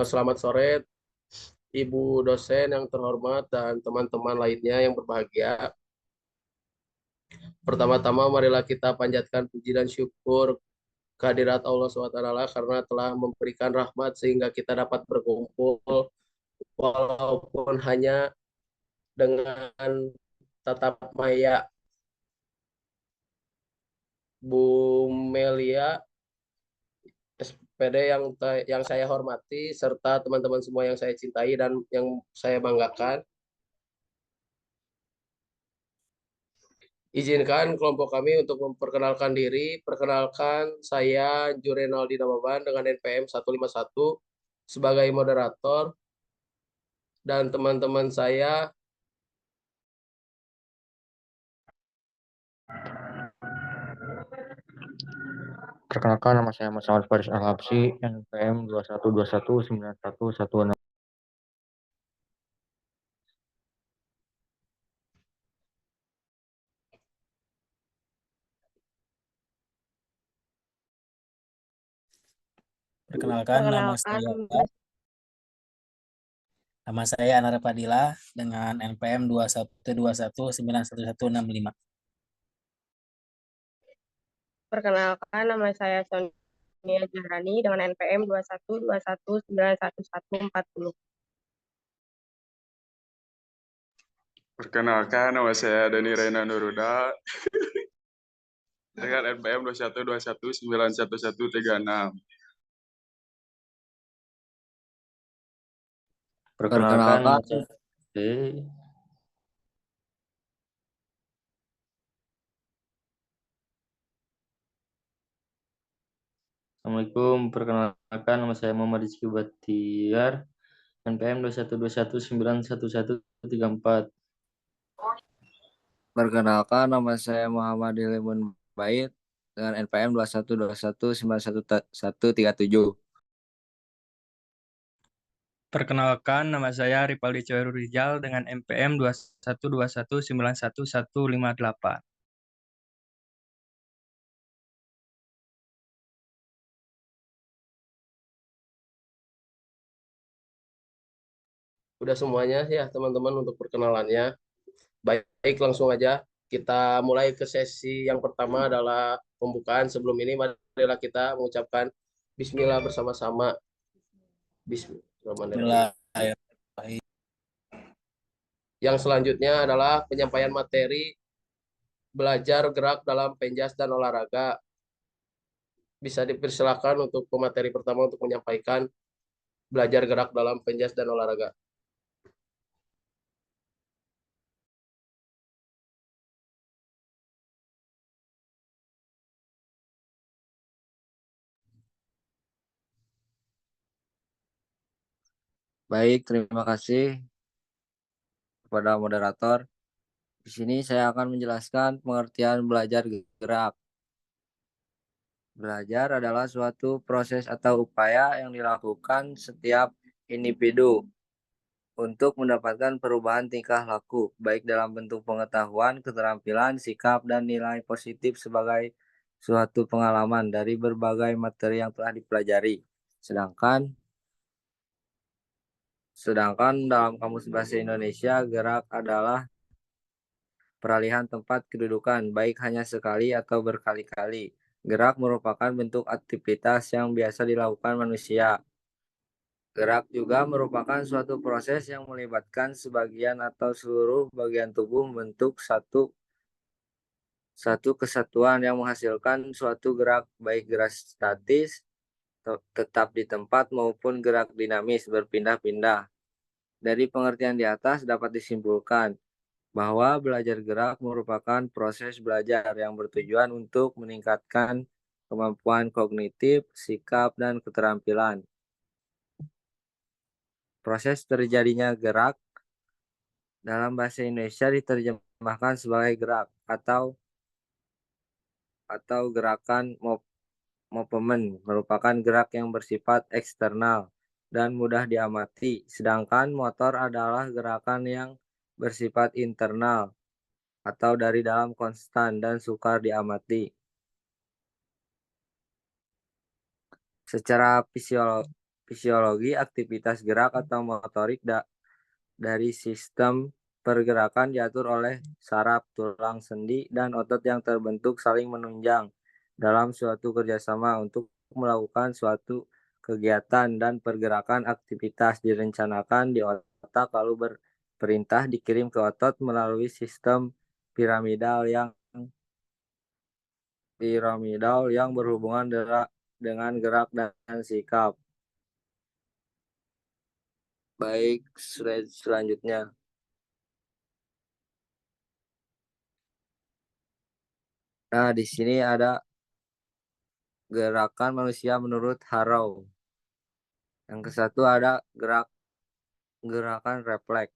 Selamat sore, Ibu dosen yang terhormat dan teman-teman lainnya yang berbahagia. Pertama-tama, marilah kita panjatkan puji dan syukur kehadirat Allah SWT karena telah memberikan rahmat sehingga kita dapat berkumpul walaupun hanya dengan tatap maya. Bu Melia, SPD yang saya hormati, serta teman-teman semua yang saya cintai dan yang saya banggakan. Izinkan kelompok kami untuk memperkenalkan diri. Perkenalkan, saya Jurenaldi Namaban dengan NPM 151 sebagai moderator dan teman-teman saya Perkenalkan, nama saya Muhammad Faris Al-Habsyi, NPM 21219116. Perkenalkan, nama saya Anara Padilla dengan NPM 2121911165. Perkenalkan, nama saya Sonia Jahrani dengan NPM 2121911140. Perkenalkan, nama saya Dani Reina Nuruda dengan NPM 2121911136. Perkenalkan, Assalamualaikum. Perkenalkan, nama saya Muhammad Rizky Batiar, NPM 2121911134. Perkenalkan, nama saya Muhammad Ilimun Bait dengan NPM 2121911137. Perkenalkan, nama saya Ripaldi Coeru Rizal dengan NPM 2121911158. udah semuanya ya teman-teman untuk perkenalannya. Baik, langsung aja kita mulai ke sesi yang pertama adalah pembukaan. Sebelum ini marilah kita mengucapkan Bismillah bersama-sama. Bismillahirrahmanirrahim. Yang selanjutnya adalah penyampaian materi belajar gerak dalam penjas dan olahraga. Bisa dipersilakan untuk pemateri pertama untuk menyampaikan belajar gerak dalam penjas dan olahraga. Baik, terima kasih kepada moderator. Di sini saya akan menjelaskan pengertian belajar gerak. Belajar adalah suatu proses atau upaya yang dilakukan setiap individu untuk mendapatkan perubahan tingkah laku, baik dalam bentuk pengetahuan, keterampilan, sikap, dan nilai positif sebagai suatu pengalaman dari berbagai materi yang telah dipelajari. Sedangkan dalam Kamus Bahasa Indonesia, gerak adalah peralihan tempat kedudukan, baik hanya sekali atau berkali-kali. Gerak merupakan bentuk aktivitas yang biasa dilakukan manusia. Gerak juga merupakan suatu proses yang melibatkan sebagian atau seluruh bagian tubuh membentuk satu kesatuan yang menghasilkan suatu gerak, baik gerak statis, tetap di tempat, maupun gerak dinamis, berpindah-pindah. Dari pengertian di atas dapat disimpulkan bahwa belajar gerak merupakan proses belajar yang bertujuan untuk meningkatkan kemampuan kognitif, sikap, dan keterampilan. Proses terjadinya gerak dalam bahasa Indonesia diterjemahkan sebagai gerak atau gerakan movement, merupakan gerak yang bersifat eksternal dan mudah diamati, sedangkan motor adalah gerakan yang bersifat internal atau dari dalam konstan dan sukar diamati. Secara fisiologi, aktivitas gerak atau motorik dari sistem pergerakan diatur oleh saraf, tulang sendi, dan otot yang terbentuk saling menunjang dalam suatu kerjasama untuk melakukan suatu kegiatan dan pergerakan. Aktivitas direncanakan di otak lalu berperintah dikirim ke otot melalui sistem piramidal yang berhubungan dengan gerak dan sikap. Baik, slide selanjutnya. Nah, di sini ada gerakan manusia menurut Harrow. Yang ke satu ada gerakan refleks.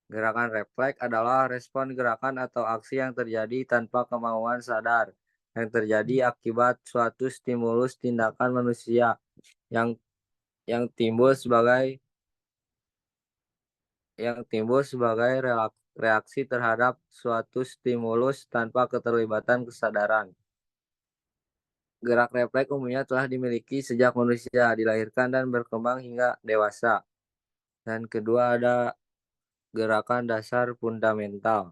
Gerakan refleks adalah respon gerakan atau aksi yang terjadi tanpa kemauan sadar, yang terjadi akibat suatu stimulus tindakan manusia yang timbul sebagai reaksi terhadap suatu stimulus tanpa keterlibatan kesadaran. Gerak refleks umumnya telah dimiliki sejak manusia dilahirkan dan berkembang hingga dewasa. Dan kedua ada gerakan dasar fundamental.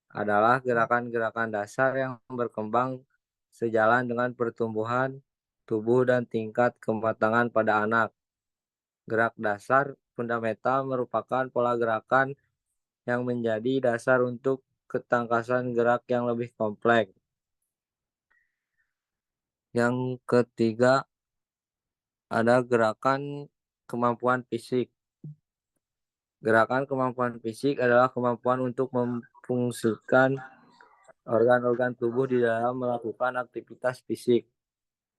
Adalah gerakan-gerakan dasar yang berkembang sejalan dengan pertumbuhan tubuh dan tingkat kematangan pada anak. Gerak dasar fundamental merupakan pola gerakan yang menjadi dasar untuk ketangkasan gerak yang lebih kompleks. Yang ketiga ada gerakan kemampuan fisik. Gerakan kemampuan fisik adalah kemampuan untuk memfungsikan organ-organ tubuh di dalam melakukan aktivitas fisik.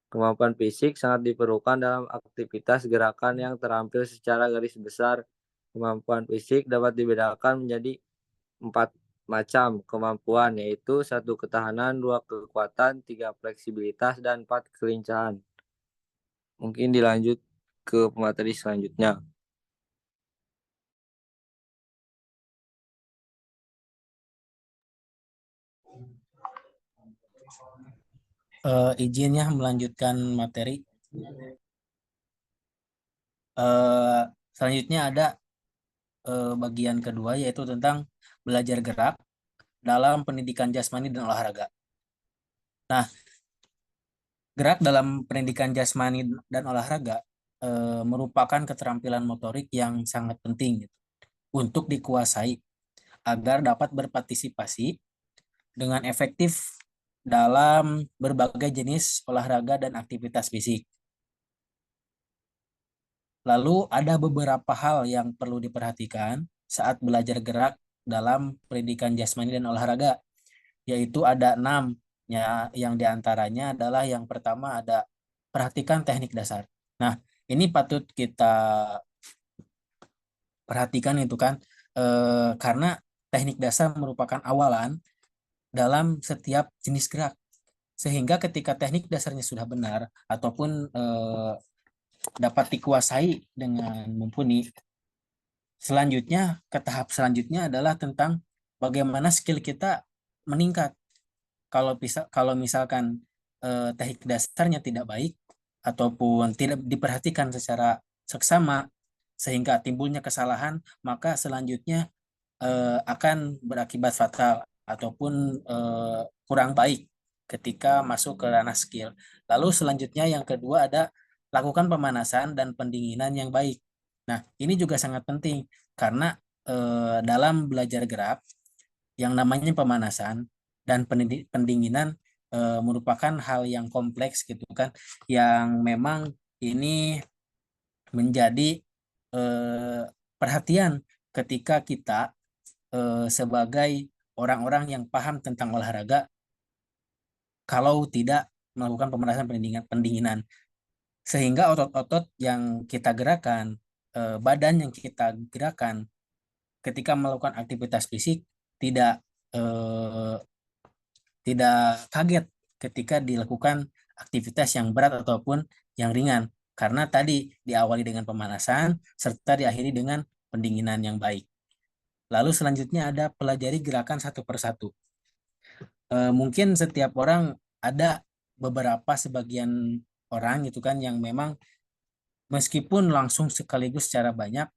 Kemampuan fisik sangat diperlukan dalam aktivitas gerakan yang terampil secara garis besar. Kemampuan fisik dapat dibedakan menjadi 4 macam kemampuan, yaitu 1 ketahanan, 2 kekuatan, 3 fleksibilitas, dan 4 kelincahan. Mungkin dilanjut ke pemateri selanjutnya. Izin ya melanjutkan materi. Selanjutnya ada bagian kedua yaitu tentang belajar gerak dalam pendidikan jasmani dan olahraga. Nah, gerak dalam pendidikan jasmani dan olahraga merupakan keterampilan motorik yang sangat penting gitu, untuk dikuasai agar dapat berpartisipasi dengan efektif dalam berbagai jenis olahraga dan aktivitas fisik. Lalu ada beberapa hal yang perlu diperhatikan saat belajar gerak dalam pendidikan jasmani dan olahraga, yaitu ada 6, yang diantaranya adalah yang pertama ada perhatikan teknik dasar. Nah, ini patut kita perhatikan itu kan, karena teknik dasar merupakan awalan dalam setiap jenis gerak. Sehingga ketika teknik dasarnya sudah benar ataupun dapat dikuasai dengan mumpuni, selanjutnya ke tahap selanjutnya adalah tentang bagaimana skill kita meningkat. Kalau misalkan teknik dasarnya tidak baik ataupun tidak diperhatikan secara seksama sehingga timbulnya kesalahan, maka selanjutnya akan berakibat fatal ataupun kurang baik ketika masuk ke ranah skill. Lalu selanjutnya yang kedua ada lakukan pemanasan dan pendinginan yang baik. Nah, ini juga sangat penting karena dalam belajar gerak yang namanya pemanasan dan pendinginan merupakan hal yang kompleks gitu kan, yang memang ini menjadi perhatian ketika kita sebagai orang-orang yang paham tentang olahraga kalau tidak melakukan pemanasan pendinginan, sehingga otot-otot yang kita gerakan, badan yang kita gerakan ketika melakukan aktivitas fisik tidak kaget ketika dilakukan aktivitas yang berat ataupun yang ringan, karena tadi diawali dengan pemanasan serta diakhiri dengan pendinginan yang baik. Lalu selanjutnya ada pelajari gerakan satu persatu. Mungkin setiap orang ada sebagian orang gitu kan yang memang meskipun langsung sekaligus secara banyak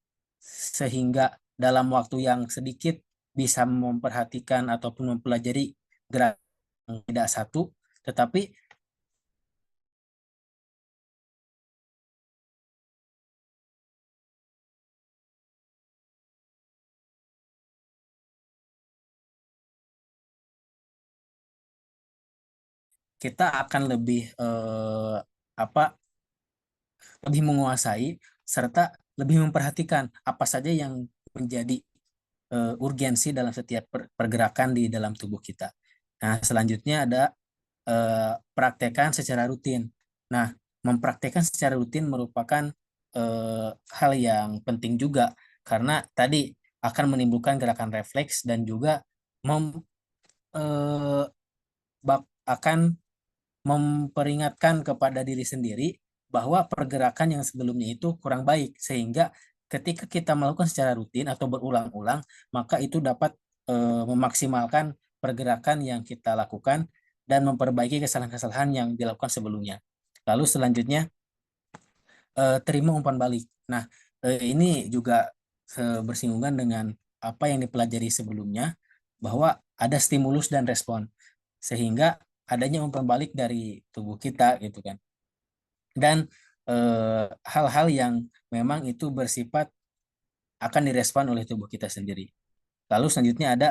sehingga dalam waktu yang sedikit bisa memperhatikan ataupun mempelajari gerak yang tidak satu, tetapi kita akan lebih apa lebih menguasai serta lebih memperhatikan apa saja yang menjadi urgensi dalam setiap pergerakan di dalam tubuh kita. Nah, selanjutnya ada praktekan secara rutin. Nah, mempraktekkan secara rutin merupakan hal yang penting juga karena tadi akan menimbulkan gerakan refleks dan juga mem, eh, akan memperingatkan kepada diri sendiri bahwa pergerakan yang sebelumnya itu kurang baik sehingga ketika kita melakukan secara rutin atau berulang-ulang maka itu dapat memaksimalkan pergerakan yang kita lakukan dan memperbaiki kesalahan-kesalahan yang dilakukan sebelumnya. Lalu selanjutnya terima umpan balik. Nah, ini juga bersinggungan dengan apa yang dipelajari sebelumnya bahwa ada stimulus dan respon sehingga adanya umpan balik dari tubuh kita gitu kan. Dan hal-hal yang memang itu bersifat akan direspon oleh tubuh kita sendiri. Lalu selanjutnya ada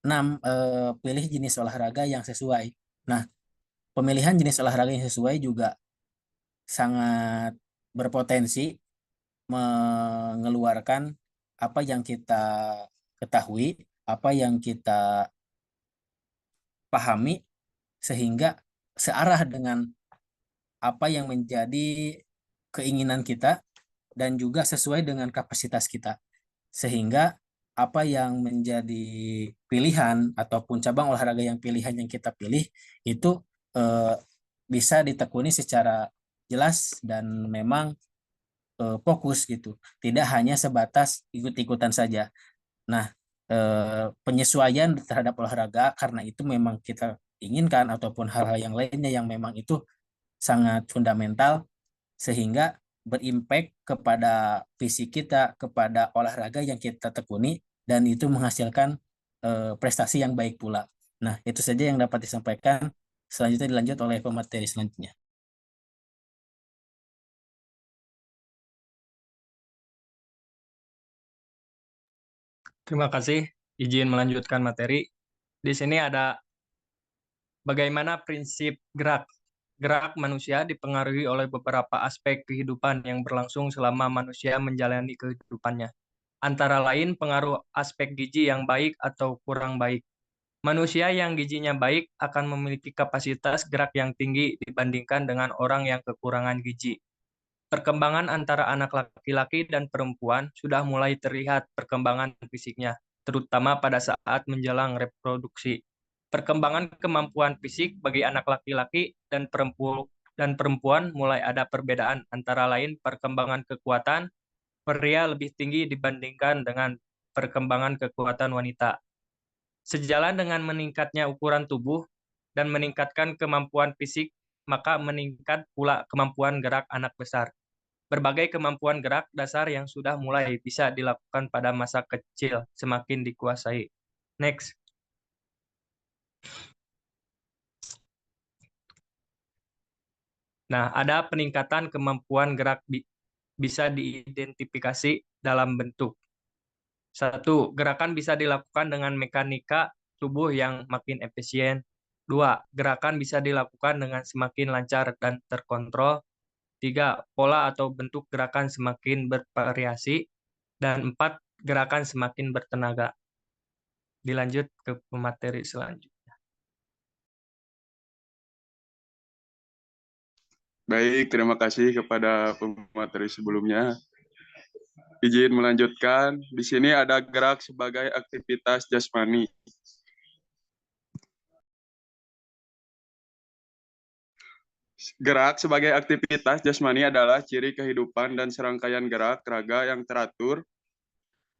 6 pilih jenis olahraga yang sesuai. Nah, pemilihan jenis olahraga yang sesuai juga sangat berpotensi mengeluarkan apa yang kita ketahui, apa yang kita pahami sehingga searah dengan apa yang menjadi keinginan kita dan juga sesuai dengan kapasitas kita. Sehingga apa yang menjadi pilihan ataupun cabang olahraga yang pilihan yang kita pilih itu bisa ditekuni secara jelas dan memang fokus gitu. Tidak hanya sebatas ikut-ikutan saja. Nah, penyesuaian terhadap olahraga karena itu memang kita inginkan ataupun hal-hal yang lainnya yang memang itu sangat fundamental sehingga berimpact kepada fisik kita, kepada olahraga yang kita tekuni dan itu menghasilkan prestasi yang baik pula. Nah, itu saja yang dapat disampaikan. Selanjutnya dilanjut oleh pemateri selanjutnya. Terima kasih. Izin melanjutkan materi. Di sini ada bagaimana prinsip gerak. Gerak manusia dipengaruhi oleh beberapa aspek kehidupan yang berlangsung selama manusia menjalani kehidupannya. Antara lain pengaruh aspek gizi yang baik atau kurang baik. Manusia yang gizinya baik akan memiliki kapasitas gerak yang tinggi dibandingkan dengan orang yang kekurangan gizi. Perkembangan antara anak laki-laki dan perempuan sudah mulai terlihat perkembangan fisiknya, terutama pada saat menjelang reproduksi. Perkembangan kemampuan fisik bagi anak laki-laki dan perempuan mulai ada perbedaan, antara lain perkembangan kekuatan pria lebih tinggi dibandingkan dengan perkembangan kekuatan wanita. Sejalan dengan meningkatnya ukuran tubuh dan meningkatkan kemampuan fisik, maka meningkat pula kemampuan gerak anak besar. Berbagai kemampuan gerak dasar yang sudah mulai bisa dilakukan pada masa kecil semakin dikuasai. Next. Nah, ada peningkatan kemampuan gerak bisa diidentifikasi dalam bentuk. 1. Gerakan bisa dilakukan dengan mekanika tubuh yang makin efisien. 2. Gerakan bisa dilakukan dengan semakin lancar dan terkontrol. 3. Pola atau bentuk gerakan semakin bervariasi. Dan 4. Gerakan semakin bertenaga. Dilanjut ke pemateri selanjutnya. Baik, terima kasih kepada pemateri sebelumnya. Izin melanjutkan. Di sini ada gerak sebagai aktivitas jasmani. Gerak sebagai aktivitas jasmani adalah ciri kehidupan dan serangkaian gerak raga yang teratur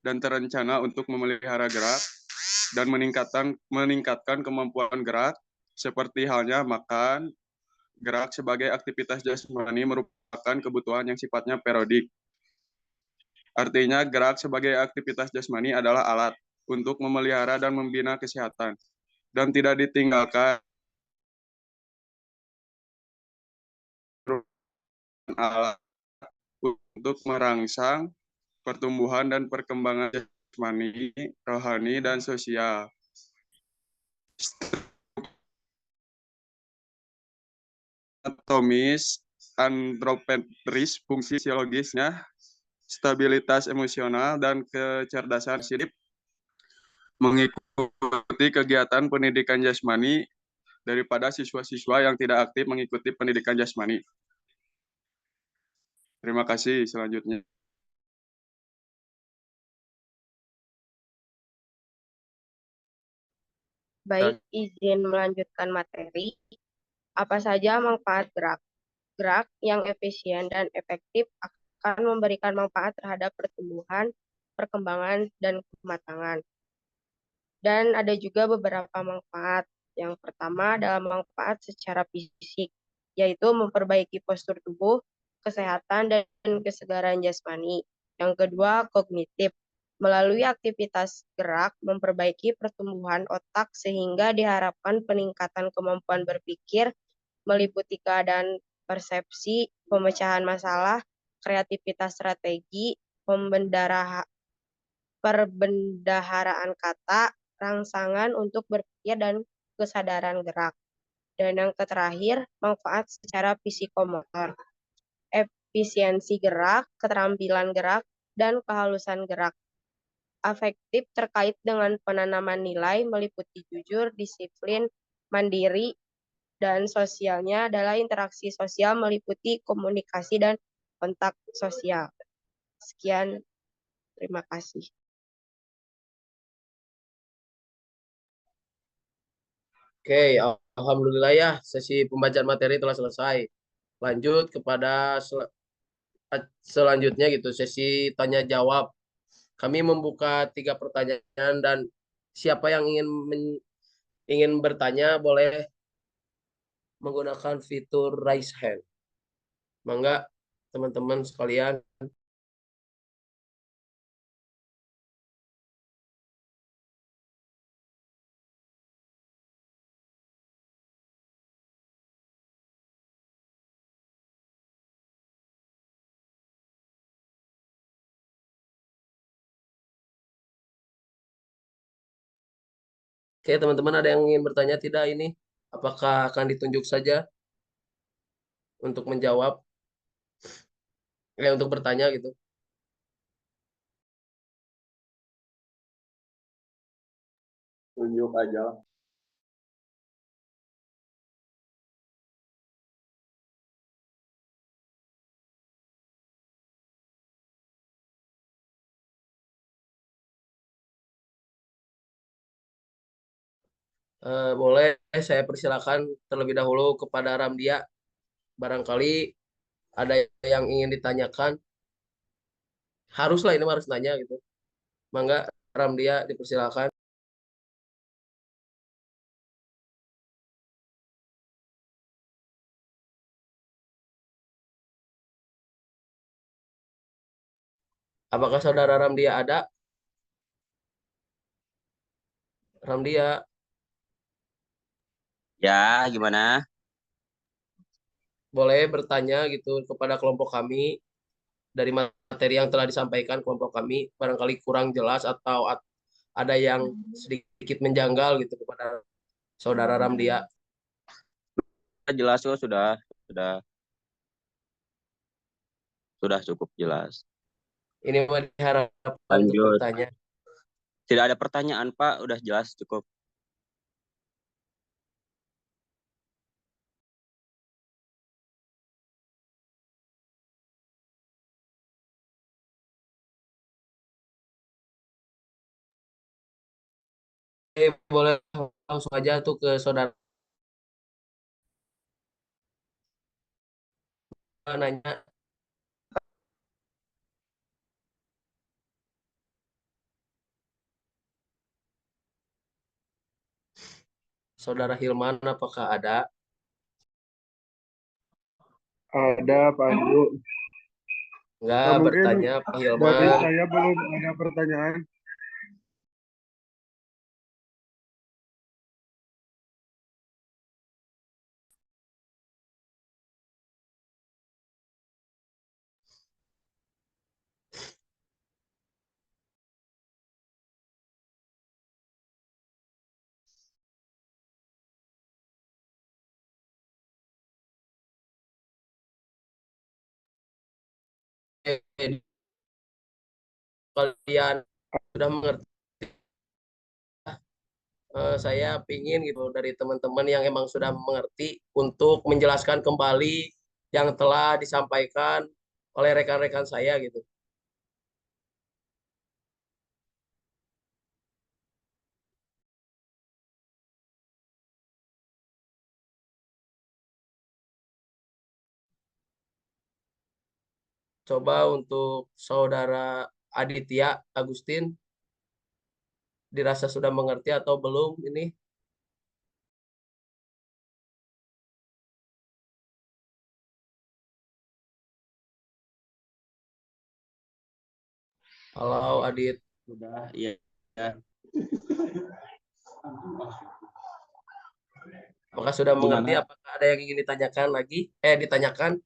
dan terencana untuk memelihara gerak dan meningkatkan kemampuan gerak seperti halnya makan, gerak sebagai aktivitas jasmani merupakan kebutuhan yang sifatnya periodik. Artinya, gerak sebagai aktivitas jasmani adalah alat untuk memelihara dan membina kesehatan dan tidak ditinggalkan alat untuk merangsang pertumbuhan dan perkembangan jasmani, rohani, dan sosial. Anatomis, antropentris, fungsi fisiologisnya, stabilitas emosional, dan kecerdasan sirip mengikuti kegiatan pendidikan jasmani daripada siswa-siswa yang tidak aktif mengikuti pendidikan jasmani. Terima kasih. Selanjutnya. Baik, izin melanjutkan materi. Apa saja manfaat gerak? Gerak yang efisien dan efektif akan memberikan manfaat terhadap pertumbuhan, perkembangan, dan kematangan. Dan ada juga beberapa manfaat. Yang pertama adalah manfaat secara fisik, yaitu memperbaiki postur tubuh, kesehatan, dan kesegaran jasmani. Yang kedua, kognitif. Melalui aktivitas gerak, memperbaiki pertumbuhan otak sehingga diharapkan peningkatan kemampuan berpikir, meliputi keadaan persepsi, pemecahan masalah, kreativitas strategi, perbendaharaan kata, rangsangan untuk berpikir dan kesadaran gerak. Dan yang terakhir, manfaat secara psikomotor, efisiensi gerak, keterampilan gerak, dan kehalusan gerak. Afektif terkait dengan penanaman nilai meliputi jujur, disiplin, mandiri, dan sosialnya adalah interaksi sosial meliputi komunikasi dan kontak sosial. Sekian, terima kasih. Oke, alhamdulillah ya, sesi pembacaan materi telah selesai. Lanjut kepada selanjutnya gitu, sesi tanya jawab. Kami membuka 3 pertanyaan dan siapa yang ingin bertanya boleh menggunakan fitur raise hand. Mangga teman-teman sekalian. Oke, teman-teman ada yang ingin bertanya tidak ini? Apakah akan ditunjuk saja untuk menjawab? Untuk bertanya gitu. Tunjuk aja. Boleh saya persilakan terlebih dahulu kepada Ramdia. Barangkali ada yang ingin ditanyakan. Haruslah ini harus nanya gitu. Mangga Ramdia dipersilakan. Apakah saudara Ramdia ada? Ramdia, Ya, gimana? boleh bertanya gitu kepada kelompok kami dari materi yang telah disampaikan kelompok kami barangkali kurang jelas atau ada yang sedikit menjanggal gitu kepada saudara Ramdia. Jelas kok sudah sudah cukup jelas. Ini mah diharapkan untuk Lanjut. bertanya. Tidak ada pertanyaan, Pak. Udah jelas cukup. Boleh langsung aja tuh ke saudara nanya. Saudara Hilman apakah ada? Ada Pak Andu. Enggak, Mungkin bertanya Pak dari Hilman. saya belum ada pertanyaan. Kalian sudah mengerti. Saya pingin gitu dari teman-teman yang emang sudah mengerti untuk menjelaskan kembali yang telah disampaikan oleh rekan-rekan saya gitu. Coba untuk saudara Aditya Agustin, dirasa sudah mengerti atau belum ini? Halo Adit, Sudah, iya. Ya. apakah sudah mengerti? Gimana? Apakah ada yang ingin ditanyakan lagi? Ditanyakan?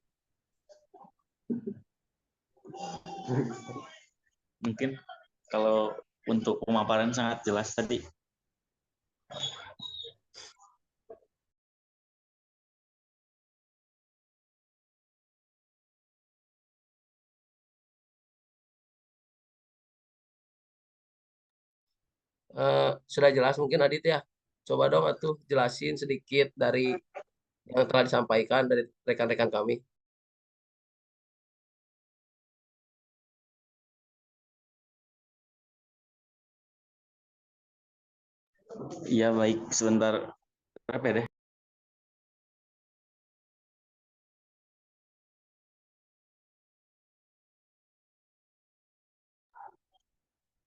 Mungkin kalau untuk pemaparan sangat jelas tadi. Sudah jelas mungkin Adit ya? Coba dong atuh jelasin sedikit dari yang telah disampaikan dari rekan-rekan kami. Iya baik, sebentar. Apa ya deh?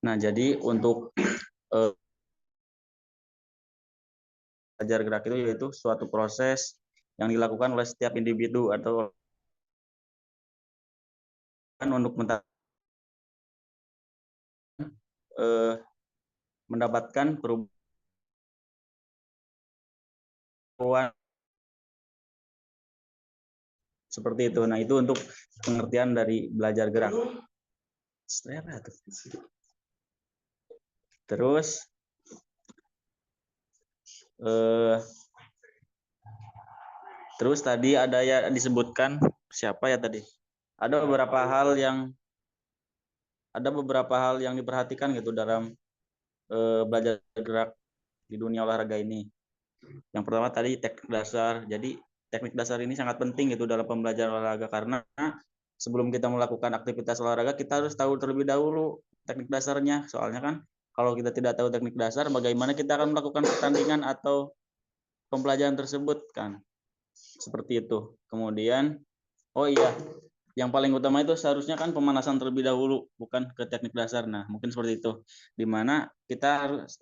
Nah, jadi untuk eh, belajar gerak itu yaitu suatu proses yang dilakukan oleh setiap individu atau untuk eh, mendapatkan perubahan seperti itu. Nah, itu untuk pengertian dari belajar gerak. Terus eh, terus tadi ada ya disebutkan siapa ya tadi? Ada beberapa hal yang diperhatikan gitu dalam belajar gerak di dunia olahraga ini. Yang pertama tadi teknik dasar. Jadi teknik dasar ini sangat penting gitu dalam pembelajaran olahraga karena sebelum kita melakukan aktivitas olahraga kita harus tahu terlebih dahulu teknik dasarnya. Soalnya kan kalau kita tidak tahu teknik dasar, bagaimana kita akan melakukan pertandingan atau pembelajaran tersebut kan? Seperti itu. Kemudian, oh iya, yang paling utama itu seharusnya kan pemanasan terlebih dahulu, bukan ke teknik dasar. Nah, mungkin seperti itu. Dimana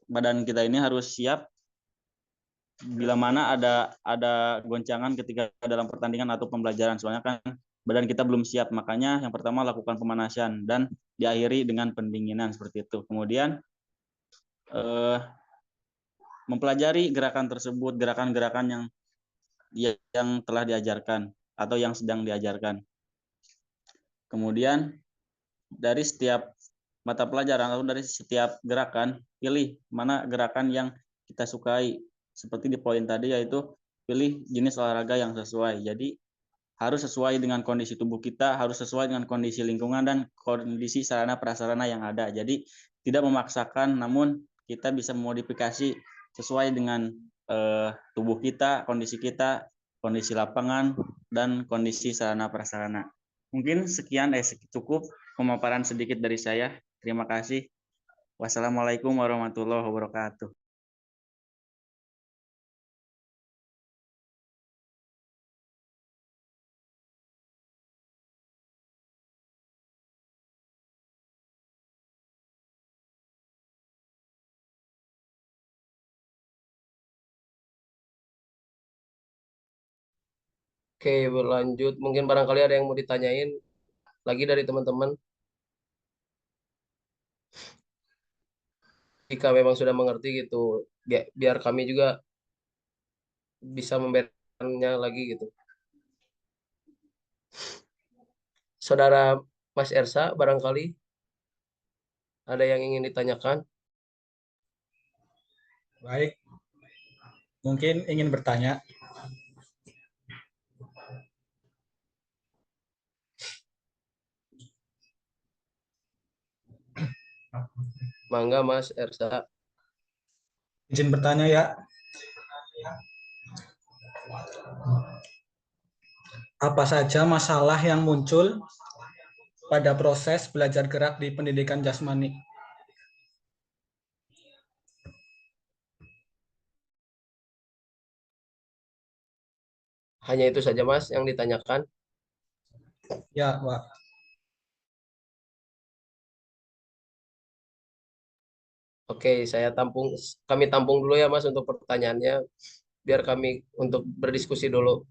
badan kita ini harus siap bila mana ada goncangan ketika dalam pertandingan atau pembelajaran. Soalnya kan badan kita belum siap, makanya yang pertama lakukan pemanasan dan diakhiri dengan pendinginan seperti itu. Kemudian mempelajari gerakan tersebut, gerakan-gerakan yang telah diajarkan atau yang sedang diajarkan. Kemudian dari setiap mata pelajaran atau dari setiap gerakan, pilih mana gerakan yang kita sukai. Seperti di poin tadi yaitu pilih jenis olahraga yang sesuai. Jadi harus sesuai dengan kondisi tubuh kita, harus sesuai dengan kondisi lingkungan dan kondisi sarana prasarana yang ada. Jadi tidak memaksakan, namun kita bisa memodifikasi sesuai dengan tubuh kita, kondisi lapangan, dan kondisi sarana prasarana. Mungkin sekian cukup pemaparan sedikit dari saya. Terima kasih. Wassalamualaikum warahmatullahi wabarakatuh. Oke, berlanjut. Mungkin barangkali ada yang mau ditanyain lagi dari teman-teman. Jika memang sudah mengerti gitu, biar kami juga bisa membereskannya lagi gitu. Saudara Mas Ersa, barangkali ada yang ingin ditanyakan? Baik, mungkin ingin bertanya. Mangga Mas Ersa. Izin bertanya ya. Apa saja masalah yang muncul pada proses belajar gerak di pendidikan jasmani? Hanya itu saja Mas yang ditanyakan. Ya, Pak. Oke, kami tampung dulu ya Mas untuk pertanyaannya, biar kami untuk berdiskusi dulu.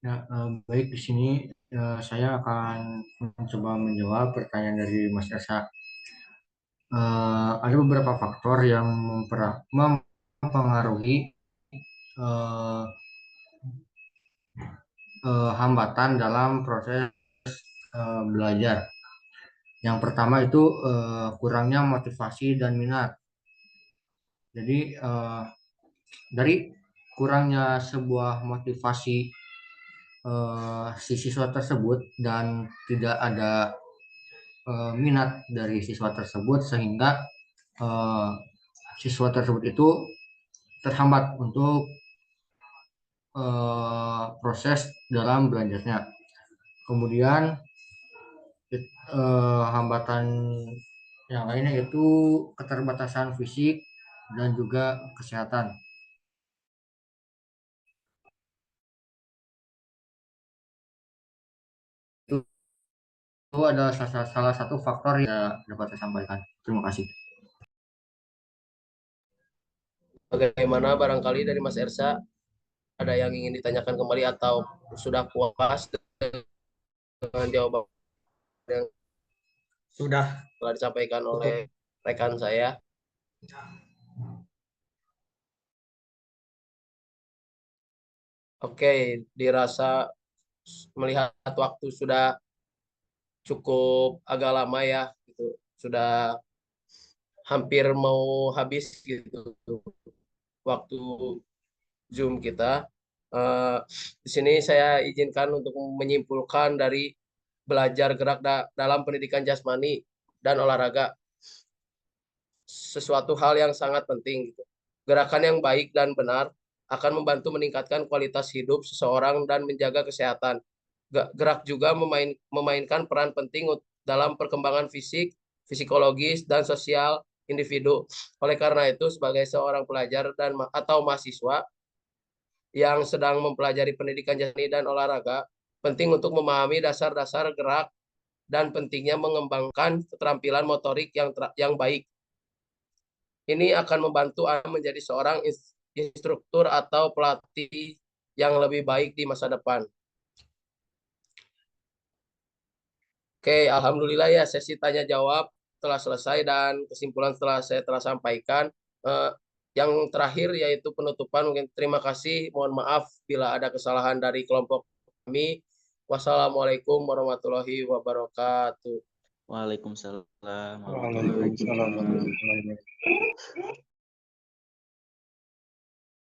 Ya, baik di sini saya akan mencoba menjawab pertanyaan dari Mas Esa. Ada beberapa faktor yang mempengaruhi eh, hambatan dalam proses belajar. Yang pertama itu kurangnya motivasi dan minat. Jadi dari kurangnya sebuah motivasi si siswa tersebut dan tidak ada minat dari siswa tersebut sehingga eh, siswa tersebut itu terhambat untuk proses dalam belajarnya. Kemudian hambatan yang lainnya itu keterbatasan fisik dan juga kesehatan. Itu adalah salah satu faktor yang dapat saya sampaikan. Terima kasih. Bagaimana barangkali dari Mas Ersa, ada yang ingin ditanyakan kembali atau sudah puas dengan jawaban yang Sudah telah disampaikan cukup. oleh rekan saya? Oke, dirasa melihat waktu sudah cukup agak lama ya, gitu. Sudah hampir mau habis gitu waktu Zoom kita. Di sini saya izinkan untuk menyimpulkan dari belajar gerak dalam pendidikan jasmani dan olahraga. sesuatu hal yang sangat penting gitu. Gerakan yang baik dan benar akan membantu meningkatkan kualitas hidup seseorang dan menjaga kesehatan. Gerak juga memainkan peran penting dalam perkembangan fisik, psikologis, dan sosial individu. Oleh karena itu, sebagai seorang pelajar atau mahasiswa yang sedang mempelajari pendidikan jasmani dan olahraga, penting untuk memahami dasar-dasar gerak dan pentingnya mengembangkan keterampilan motorik yang baik. Ini akan membantu Anda menjadi seorang instruktur atau pelatih yang lebih baik di masa depan. Oke, alhamdulillah ya sesi tanya jawab telah selesai dan kesimpulan saya telah sampaikan. Yang terakhir yaitu penutupan. Mungkin terima kasih. Mohon maaf bila ada kesalahan dari kelompok kami. Wassalamualaikum warahmatullahi wabarakatuh. Waalaikumsalam warahmatullahi Waalaikumsalam wabarakatuh. warahmatullahi wabarakatuh.